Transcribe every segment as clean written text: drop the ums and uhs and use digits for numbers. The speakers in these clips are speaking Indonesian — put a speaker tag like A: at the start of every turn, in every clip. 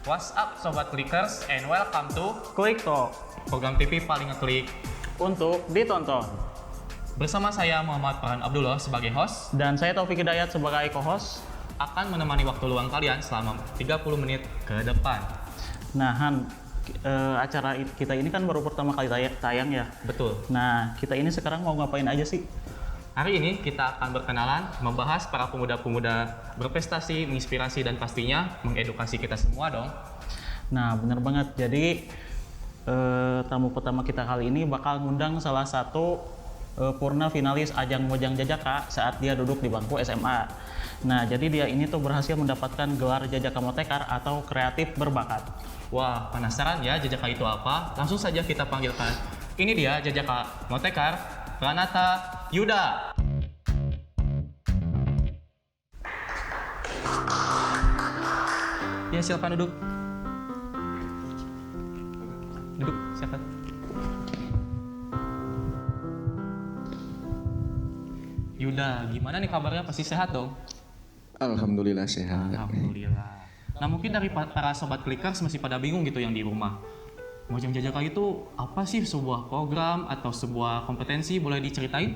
A: What's up Sobat Clickers and welcome to
B: Klik Talk
A: program TV paling ngeklik.
B: untuk ditonton.
A: Bersama saya Muhammad Farhan Abdullah sebagai host
B: Dan saya Taufik Hidayat sebagai co-host.
A: akan menemani waktu luang kalian selama 30 menit ke depan.
B: Nah Han, acara kita ini kan baru pertama kali tayang ya.
A: Betul.
B: Nah kita ini sekarang mau ngapain aja sih?
A: Hari ini kita akan berkenalan, membahas para pemuda-pemuda berprestasi, menginspirasi dan pastinya mengedukasi kita semua dong.
B: Nah bener banget, jadi tamu pertama kita kali ini bakal ngundang salah satu purna finalis ajang Mojang Jajaka saat dia duduk di bangku SMA. Nah jadi dia ini tuh berhasil mendapatkan gelar Jajaka Motekar atau kreatif berbakat.
A: Wah, penasaran ya Jajaka itu apa? Langsung saja kita panggilkan. Ini dia Jajaka Motekar, Pranata Yuda. Ya silakan duduk. Duduk, silakan. Yuda, gimana nih kabarnya? Pasti sehat dong?
C: Alhamdulillah sehat.
A: Alhamdulillah. Nah mungkin dari para sobat Clickers masih pada bingung gitu yang di rumah. Mojang Jajaka itu apa sih, sebuah program atau sebuah kompetensi, boleh diceritain?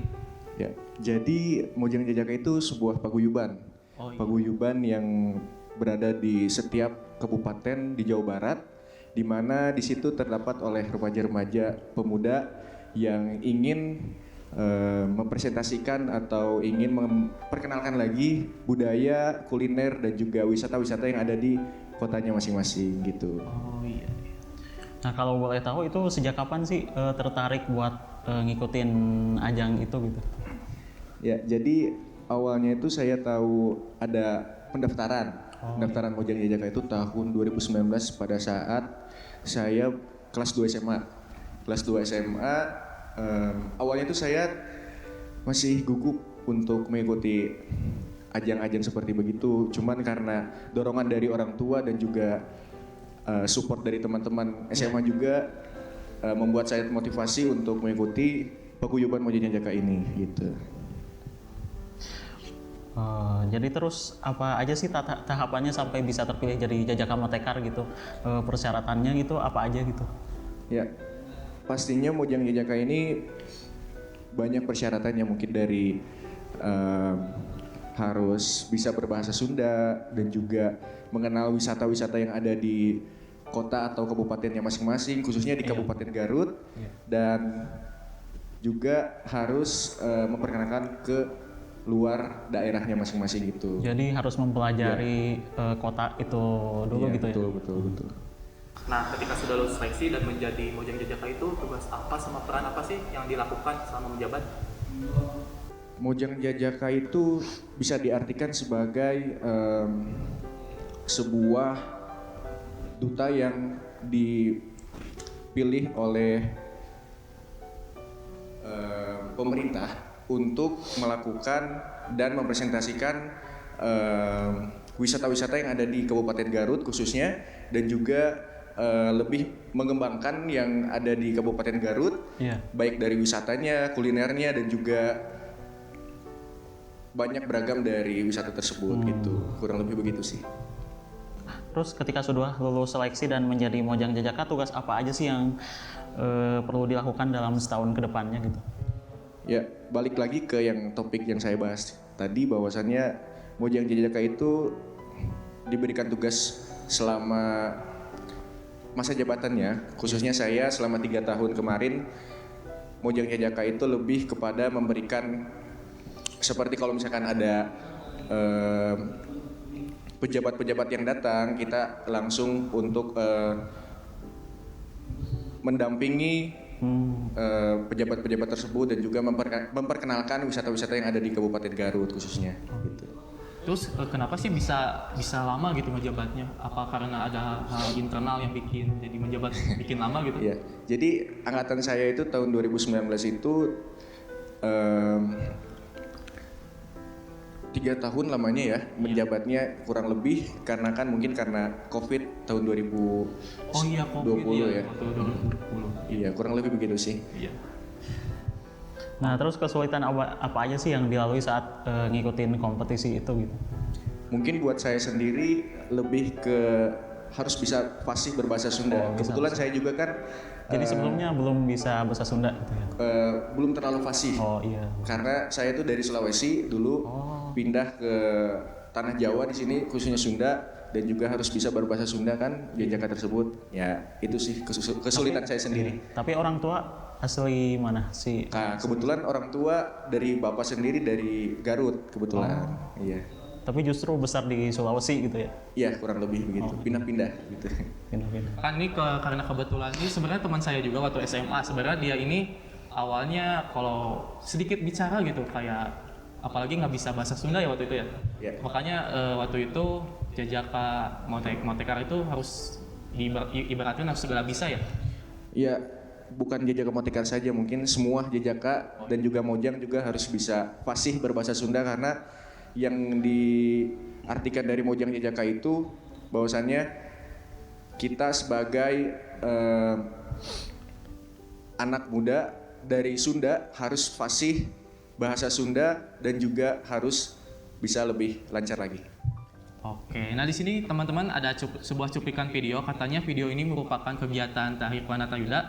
C: Ya, jadi Mojang Jajaka itu sebuah paguyuban.
A: Oh, iya.
C: Paguyuban yang berada di setiap kabupaten di Jawa Barat, di mana di situ terdapat oleh remaja-remaja pemuda yang ingin mempresentasikan atau ingin memperkenalkan lagi budaya, kuliner dan juga wisata-wisata yang ada di kotanya masing-masing gitu.
A: Oh iya.
B: Nah kalau boleh tahu itu sejak kapan sih tertarik buat ngikutin ajang itu gitu?
C: Ya, jadi awalnya itu saya tahu ada pendaftaran. Pendaftaran Mojang Jajaka itu tahun 2019 pada saat saya kelas 2 SMA. Kelas 2 SMA, awalnya itu saya masih gugup untuk mengikuti ajang-ajang seperti begitu. Cuman karena dorongan dari orang tua dan juga support dari teman-teman SMA juga membuat saya motivasi untuk mengikuti paguyuban Mojang Jajaka ini gitu.
B: Jadi terus apa aja sih tahapannya sampai bisa terpilih jadi Jajaka Motekar gitu? Persyaratannya gitu apa aja gitu?
C: Ya, pastinya Mojang Jajaka ini banyak persyaratannya, mungkin dari harus bisa berbahasa Sunda dan juga mengenal wisata-wisata yang ada di kota atau kabupatennya masing-masing, khususnya di Kabupaten Garut, dan juga harus memperkenalkan ke luar daerahnya masing-masing gitu.
B: Jadi harus mempelajari kota itu dulu
C: Iya,
B: gitu
C: betul,
B: ya?
C: betul.
A: Nah ketika sudah lulus seleksi dan menjadi Mojang Jajaka itu, tugas apa sama peran apa sih yang dilakukan selama menjabat?
C: Mojang Jajaka itu bisa diartikan sebagai sebuah duta yang dipilih oleh pemerintah untuk melakukan dan mempresentasikan wisata-wisata yang ada di Kabupaten Garut khususnya, dan juga lebih mengembangkan yang ada di Kabupaten Garut, baik dari wisatanya, kulinernya, dan juga banyak beragam dari wisata tersebut gitu. Kurang lebih begitu sih.
B: Terus ketika sudah lulus seleksi dan menjadi Mojang Jajaka, tugas apa aja sih yang perlu dilakukan dalam setahun ke depannya gitu?
C: Ya, balik lagi ke yang topik yang saya bahas tadi, bahwasannya Mojang Jajaka itu diberikan tugas selama masa jabatannya, khususnya saya selama 3 tahun kemarin. Mojang Jajaka itu lebih kepada memberikan, seperti kalau misalkan ada pejabat-pejabat yang datang, kita langsung untuk mendampingi pejabat-pejabat tersebut dan juga memperkenalkan wisata-wisata yang ada di Kabupaten Garut khususnya gitu.
A: Terus kenapa sih bisa lama gitu menjabatnya? Apa karena ada hal internal yang jadi menjabat bikin lama gitu?
C: Iya. Jadi angkatan saya itu tahun 2019 itu 3 tahun lamanya ya, menjabatnya kurang lebih karena kan mungkin karena COVID tahun 2020
A: Oh iya, COVID
C: ya.
A: Waktu 2020.
C: Iya, kurang lebih begitu sih.
A: Iya.
B: Nah terus kesulitan apa aja sih yang dilalui saat ngikutin kompetisi itu gitu?
C: Mungkin buat saya sendiri lebih ke harus bisa fasih berbahasa Sunda.
B: Oh, bisa,
C: Kebetulan saya juga kan
B: Jadi sebelumnya belum bisa bahasa Sunda gitu ya.
C: belum terlalu fasih.
B: Oh iya.
C: Karena saya tuh dari Sulawesi dulu pindah ke tanah Jawa di sini khususnya Sunda dan juga harus bisa berbahasa Sunda kan di Jajaka tersebut. Ya, itu sih kesulitan saya sendiri.
B: Tapi orang tua asli mana sih?
C: Nah, kebetulan orang tua dari bapak sendiri dari Garut kebetulan. Iya.
B: Tapi justru besar di Sulawesi gitu ya.
C: Iya, kurang lebih begitu. Pindah-pindah gitu.
B: Pindah-pindah.
A: Kan ini karena kebetulan ini sebenarnya teman saya juga waktu SMA, sebenarnya dia ini awalnya kalau sedikit bicara gitu kayak apalagi nggak bisa bahasa Sunda ya waktu itu ya.
C: Ya.
A: Makanya waktu itu Jajaka Motekar itu harus ibaratkan harus segala bisa ya.
C: Iya, bukan Jajaka Motekar saja, mungkin semua Jajaka dan juga Mojang juga harus bisa fasih berbahasa Sunda karena yang diartikan dari Mojang Jajaka itu bahwasannya kita sebagai anak muda dari Sunda harus fasih bahasa Sunda dan juga harus bisa lebih lancar lagi.
A: Oke, nah di sini teman-teman ada sebuah cuplikan video, katanya video ini merupakan kegiatan Tahir Wanatayuda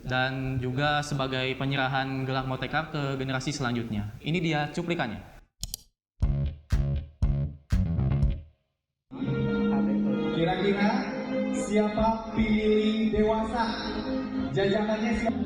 A: dan juga sebagai penyerahan gelar Motekar ke generasi selanjutnya. Ini dia cuplikannya.
D: Kira-kira siapa pilih dewasa? Jajakannya siapa?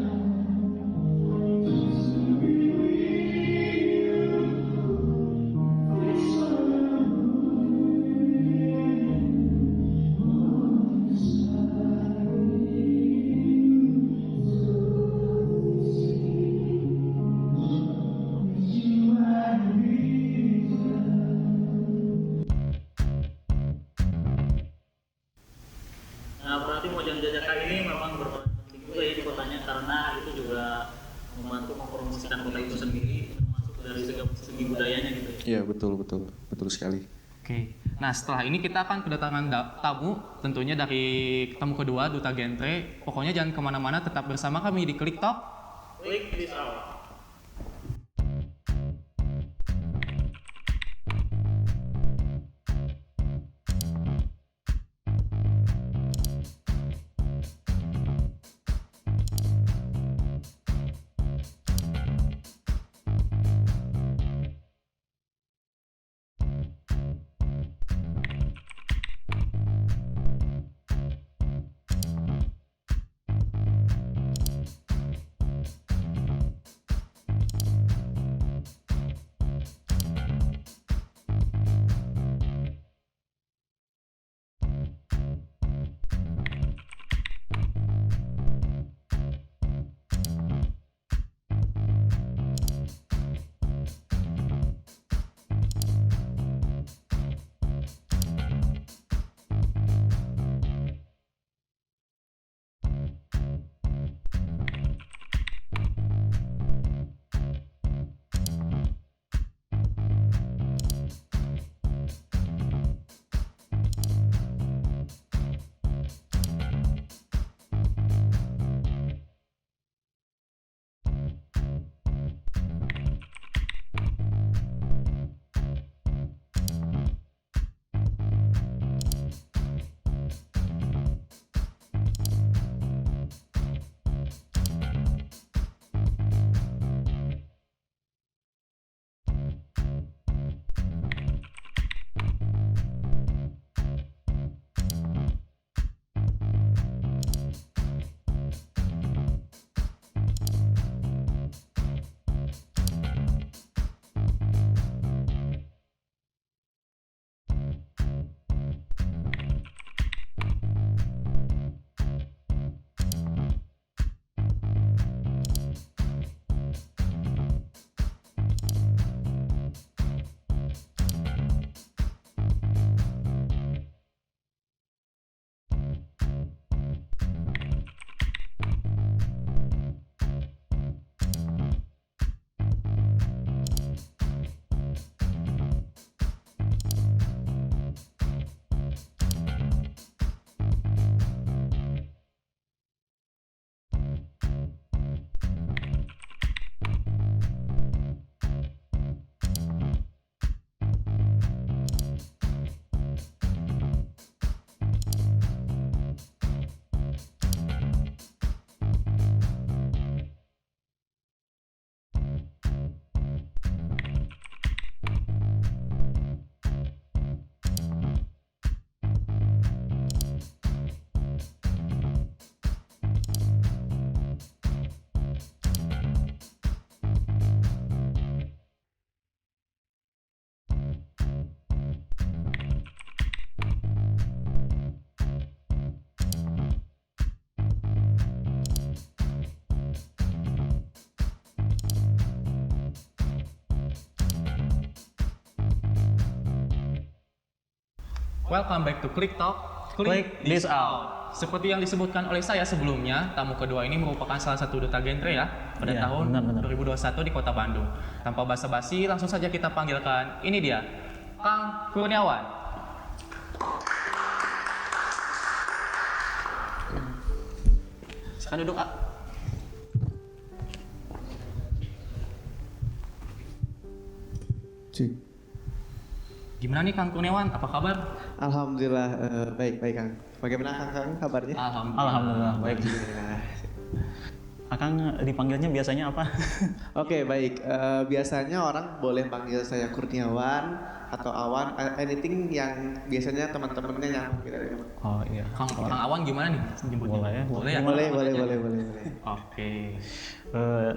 B: Nah, berarti Mojang Jajaka ini memang berperan penting juga ya di kotanya karena itu juga membantu mempromosikan kota itu sendiri termasuk dari segi budayanya gitu ya.
C: Iya, betul sekali.
A: Oke, nah setelah ini kita akan kedatangan tamu tentunya dari tamu kedua Duta Genre. Pokoknya jangan kemana-mana, tetap bersama kami di Klik Talk.
B: Klik this out.
A: Welcome back to Click Talk.
B: Click this out.
A: Seperti yang disebutkan oleh saya sebelumnya, tamu kedua ini merupakan salah satu duta genre ya pada
B: Iya,
A: tahun
B: benar.
A: 2021 di Kota Bandung. Tanpa basa-basi, langsung saja kita panggilkan. Ini dia, Kang Kurniawan. Silakan duduk, Kak.
E: Cik.
A: Gimana nih Kang Kurniawan? Apa kabar?
E: Alhamdulillah baik Kang. Bagaimana Kang kabarnya?
B: Alhamdulillah baik. Akang dipanggilnya biasanya apa?
E: Oke baik. Biasanya orang boleh panggil saya Kurniawan atau Awan, anything yang biasanya teman-temannya nyambung gitu.
B: Oh iya.
A: Kang Awan gimana nih nyebutnya?
B: Boleh ya.
A: Boleh ya?
E: Boleh.
A: Oke.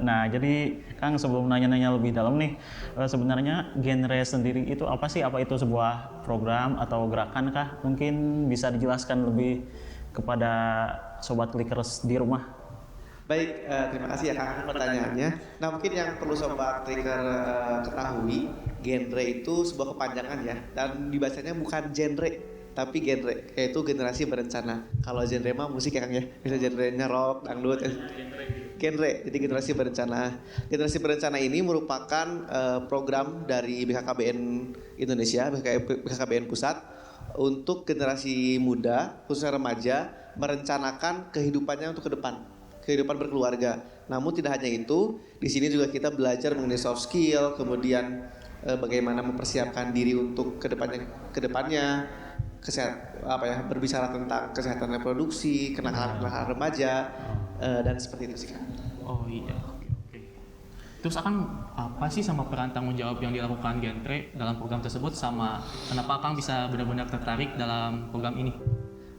B: Nah jadi Kang sebelum nanya-nanya lebih dalam nih, sebenarnya genre sendiri itu apa sih? Apa itu sebuah program atau gerakan kah? Mungkin bisa dijelaskan lebih kepada sobat clickers di rumah.
E: Baik, terima kasih ya Kang pertanyaannya. Nah mungkin yang perlu sobat clicker ketahui, genre itu sebuah kepanjangan ya, dan dibacanya bukan genre tapi genre, yaitu generasi berencana. Kalau genre mah musik ya Kang ya, bisa genrenya rock, dangdut. Genre, jadi generasi berencana. Generasi berencana ini merupakan program dari BKKBN Indonesia, BKKBN Pusat untuk generasi muda, khususnya remaja, merencanakan kehidupannya untuk ke depan, kehidupan berkeluarga. Namun tidak hanya itu, di sini juga kita belajar mengenai soft skill, kemudian bagaimana mempersiapkan diri untuk kedepannya, berbicara tentang kesehatan reproduksi, kenakalan remaja, dan seperti itu sih Kang.
A: Oh iya, oke. Terus akan apa sih sama peran tanggung jawab yang dilakukan genre dalam program tersebut, sama kenapa Kang bisa benar-benar tertarik dalam program ini?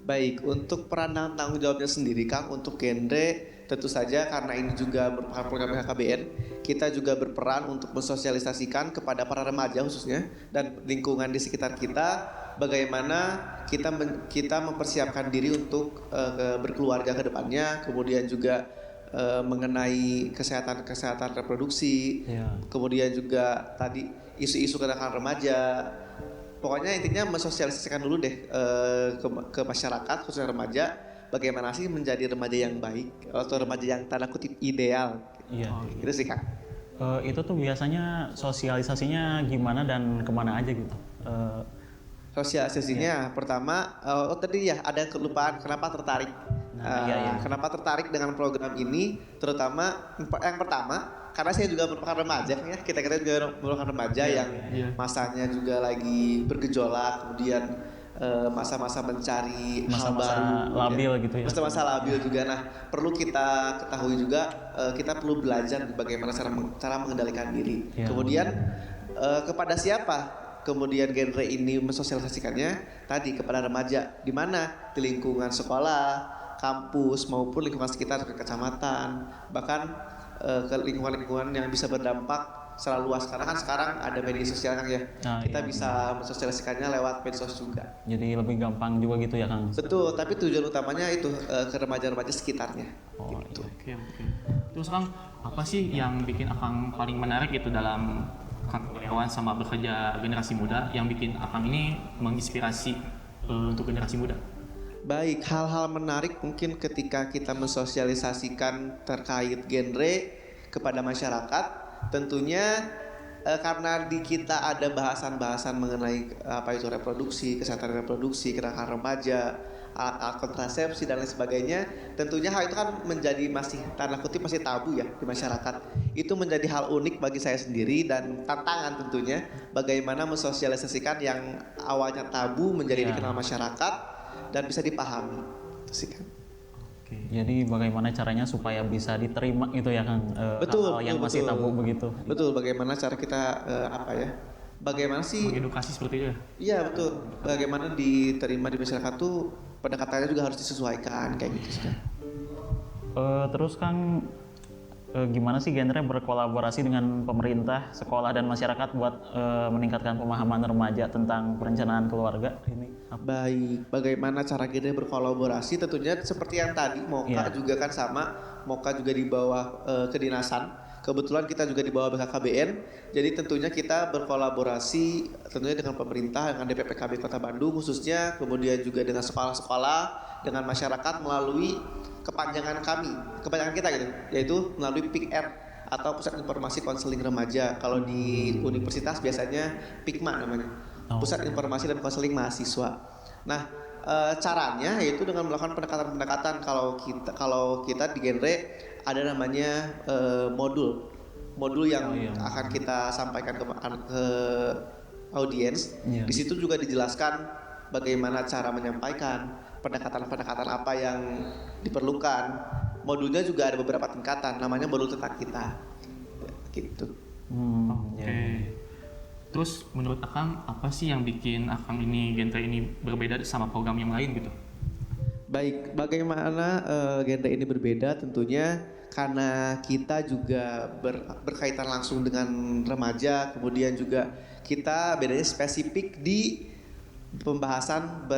E: Baik, untuk peran dan tanggung jawabnya sendiri Kang, untuk genre tentu saja karena ini juga merupakan program BKKBN, kita juga berperan untuk mensosialisasikan kepada para remaja khususnya dan lingkungan di sekitar kita bagaimana kita mempersiapkan diri untuk berkeluarga ke depannya, kemudian juga mengenai kesehatan reproduksi, kemudian juga tadi isu-isu kenakalan remaja. Pokoknya intinya mensosialisasikan dulu deh ke masyarakat khususnya remaja, bagaimana sih menjadi remaja yang baik atau remaja yang tanda kutip ideal.
B: Iya.
E: Itu sih Kang.
B: Itu tuh biasanya sosialisasinya gimana dan kemana aja gitu?
E: Sosialisasinya pertama, tadi ya ada kelupaan kenapa tertarik. Kenapa tertarik dengan program ini? Terutama yang pertama karena saya juga merupakan remaja ya, kita juga merupakan remaja yang masanya juga lagi bergejolak, kemudian masa-masa mencari hal baru,
B: labil gitu ya.
E: Masa-masa labil juga. Nah, perlu kita ketahui juga kita perlu belajar bagaimana cara mengendalikan diri. Kemudian kepada siapa? Kemudian genre ini mensosialisasikannya tadi kepada remaja, di mana di lingkungan sekolah, kampus maupun lingkungan sekitar kecamatan, bahkan ke lingkungan-lingkungan yang bisa berdampak secara luas, karena kan sekarang ada media sosial Kang ya. Kita bisa mensosialisasikannya lewat medsos juga.
B: Jadi lebih gampang juga gitu ya Kang.
E: Betul, tapi tujuan utamanya itu ke remaja-remaja sekitarnya.
A: Oh gitu. Oke. Terus Kang, apa sih yang bikin Akang paling menarik gitu dalam Kang Kurniawan sama bekerja generasi muda, yang bikin Akang ini menginspirasi untuk generasi muda?
E: Baik, hal-hal menarik mungkin ketika kita mensosialisasikan terkait genre kepada masyarakat, tentunya karena di kita ada bahasan-bahasan mengenai apa itu reproduksi, kesehatan reproduksi, kenakalan remaja, alat kontrasepsi dan lain sebagainya, tentunya hal itu kan menjadi masih tanda kutip masih tabu ya di masyarakat. Itu menjadi hal unik bagi saya sendiri dan tantangan tentunya bagaimana mensosialisasikan yang awalnya tabu menjadi dikenal masyarakat dan bisa dipahami.
B: Jadi bagaimana caranya supaya bisa diterima gitu ya Kang, hal yang masih tabu begitu.
E: Betul, bagaimana cara kita bagaimana sih
A: mengedukasi seperti itu ya?
E: Iya betul, bagaimana diterima di masyarakat tuh pendekatannya juga harus disesuaikan kayak gitu sih.
B: Terus Kang, gimana sih genre berkolaborasi dengan pemerintah, sekolah dan masyarakat buat meningkatkan pemahaman remaja tentang perencanaan keluarga ini?
E: Baik, bagaimana cara genre berkolaborasi? Tentunya seperti yang tadi Moka juga kan sama, Moka juga di bawah kedinasan. Kebetulan kita juga di bawah BKKBN, jadi tentunya kita berkolaborasi tentunya dengan pemerintah, dengan DPPKB Kota Bandung khususnya, kemudian juga dengan sekolah-sekolah, dengan masyarakat melalui kepanjangan kita gitu, yaitu melalui PIKR atau Pusat Informasi Konseling Remaja. Kalau di universitas biasanya PIKMA namanya, Pusat Informasi dan Konseling Mahasiswa. Nah, caranya yaitu dengan melakukan pendekatan-pendekatan. Kalau kita di genre ada namanya modul yang akan kita sampaikan ke audiens. Di situ juga dijelaskan bagaimana cara menyampaikan, pendekatan-pendekatan apa yang diperlukan. Modulnya juga ada beberapa tingkatan, namanya modul tentang kita. Gitu.
A: Oke. Terus menurut Akang apa sih yang bikin Akang ini genre ini berbeda sama program yang lain gitu?
E: Baik, bagaimana genre ini berbeda? Tentunya karena kita juga berkaitan langsung dengan remaja, kemudian juga kita bedanya spesifik di pembahasan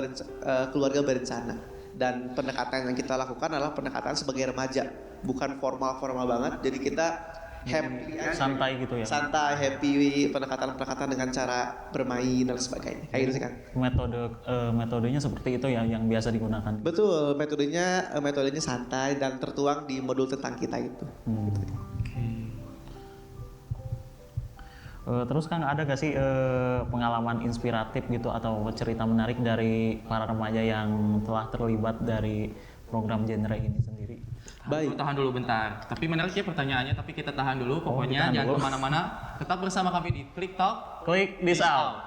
E: keluarga berencana, dan pendekatan yang kita lakukan adalah pendekatan sebagai remaja, bukan formal banget. Jadi kita happy,
B: santai gitu ya.
E: Santai, happy, pendekatan dengan cara bermain dan sebagainya. Kayak gitu sih, Kang.
B: Metodenya seperti itu ya yang biasa digunakan.
E: Betul, metodenya santai dan tertuang di modul tentang kita itu.
B: Terus Kang, ada gak sih pengalaman inspiratif gitu atau cerita menarik dari para remaja yang telah terlibat dari program genre ini sendiri?
E: Baik.
A: Tahan dulu bentar. Tapi menarik ya pertanyaannya, tapi kita tahan dulu. Pokoknya
B: ditahan
A: jangan
B: dulu.
A: kemana-mana. Tetap bersama kami di Klik Talk.
B: Klik this out.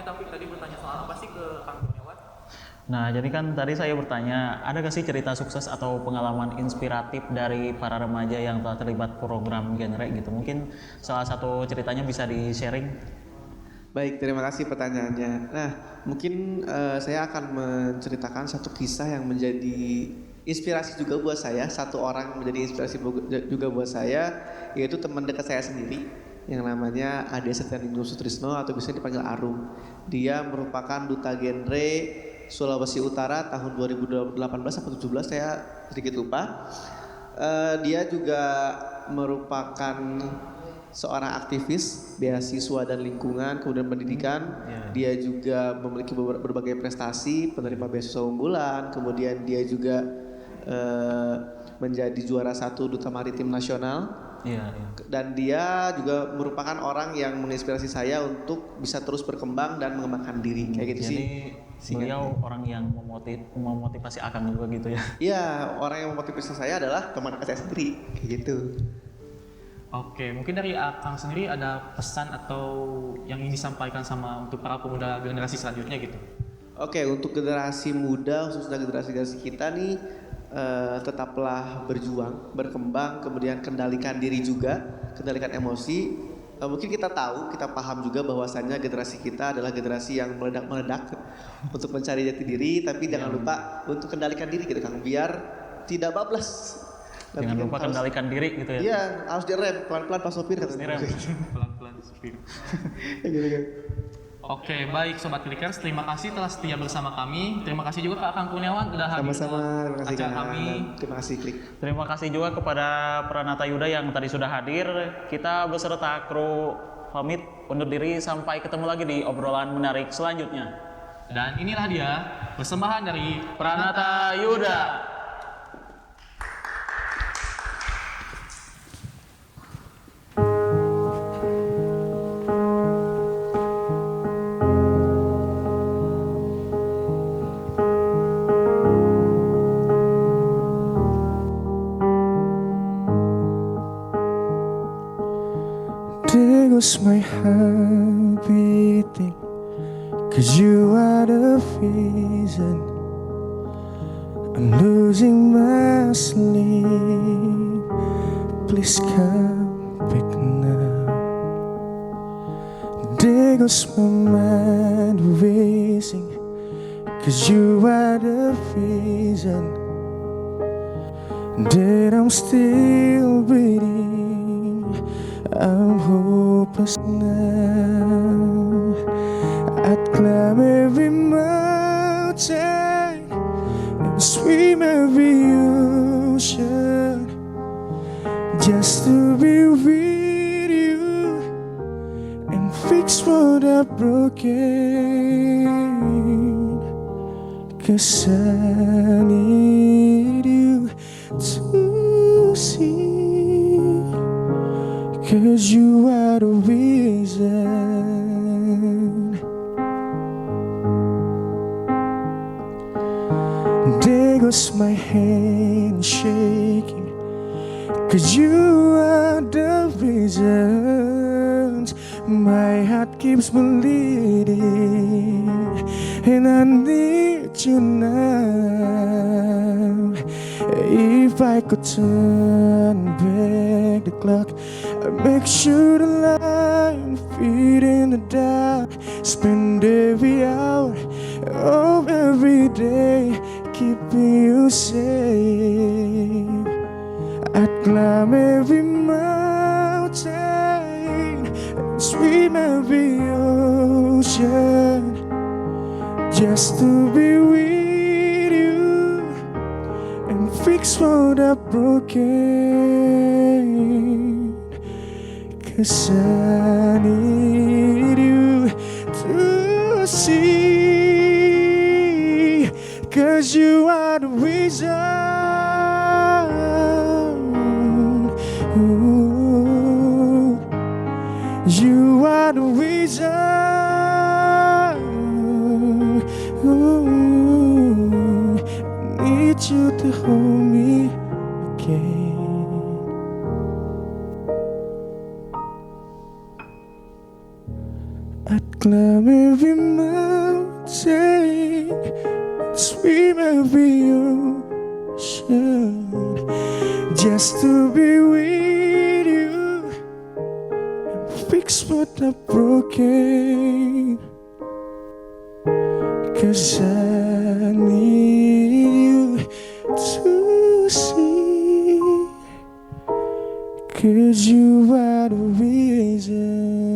A: tapi tadi bertanya soal apa sih ke Kang Kurniawan?
B: Nah, jadi kan tadi saya bertanya, ada gak sih cerita sukses atau pengalaman inspiratif dari para remaja yang telah terlibat program genre gitu? Mungkin salah satu ceritanya bisa di-sharing?
E: Baik, terima kasih pertanyaannya. Nah, mungkin saya akan menceritakan satu kisah yang menjadi inspirasi juga buat saya. Satu orang menjadi inspirasi juga buat saya, yaitu teman dekat saya sendiri yang namanya Ade Setianingrum Sutrisno atau bisa dipanggil Arum. Dia merupakan duta genre Sulawesi Utara tahun 2018 atau 17, saya sedikit lupa. Dia juga merupakan seorang aktivis beasiswa dan lingkungan, kemudian pendidikan. Dia juga memiliki berbagai prestasi, penerima beasiswa unggulan, kemudian dia juga menjadi juara 1 duta maritim nasional. Dan dia juga merupakan orang yang menginspirasi saya untuk bisa terus berkembang dan mengembangkan diri kayak gitu sih.
B: Jadi beliau orang yang memotivasi Akang juga gitu ya?
E: Iya, orang yang memotivasi saya adalah teman dekat saya sendiri kayak gitu.
A: Oke, mungkin dari Akang sendiri ada pesan atau yang ingin disampaikan sama untuk para pemuda generasi selanjutnya gitu?
E: Oke, untuk generasi muda khususnya generasi kita nih, tetaplah berjuang, berkembang, kemudian kendalikan diri juga, kendalikan emosi. Mungkin kita tahu, kita paham juga bahwasannya generasi kita adalah generasi yang meledak-meledak untuk mencari jati diri, tapi jangan lupa untuk kendalikan diri gitu Kang, biar tidak bablas.
B: Jangan lupa kendalikan diri gitu ya?
E: Iya, harus direm pelan-pelan Pak Sopir katanya.
A: Pelan-pelan Sopir.
E: Gitu.
A: Oke, baik Sobat Klikers, terima kasih telah setia bersama kami. Terima kasih juga ke Akang Kurniawan sudah hadir
E: Sama-sama, terima kasih
A: acara kami.
E: Terima kasih Klik.
B: Terima kasih juga kepada Pranata Yuda yang tadi sudah hadir. Kita beserta kru pamit undur diri, sampai ketemu lagi di obrolan menarik selanjutnya.
A: Dan inilah dia persembahan dari
B: Pranata Yuda.
F: There goes my heart beating, 'cause you are the reason I'm losing my sleep. Please come back now. There goes my mind racing, 'cause you are the reason that I'm still breathing. I'm hopeless now. I'd climb every mountain and swim every ocean just to be with you and fix what I've broken. 'Cause I need you to see. 'Cause you are the reason. There goes my hand shaking, 'cause you are the reason. My heart keeps bleeding, and I need you now. If I could turn back the clock, I'd make sure the line feet in the dark. Spend every hour of every day keeping you safe. I'd climb every mountain and swim every ocean just to be with you and fix what I've broken. 'Cause I need you to see. 'Cause you are the reason. Ooh. You are the reason. Ooh. I need you to hold me again. I'd climb every mountain, swim every ocean, just to be with you and fix what I've broken. 'Cause I need you to see, 'cause you are the reason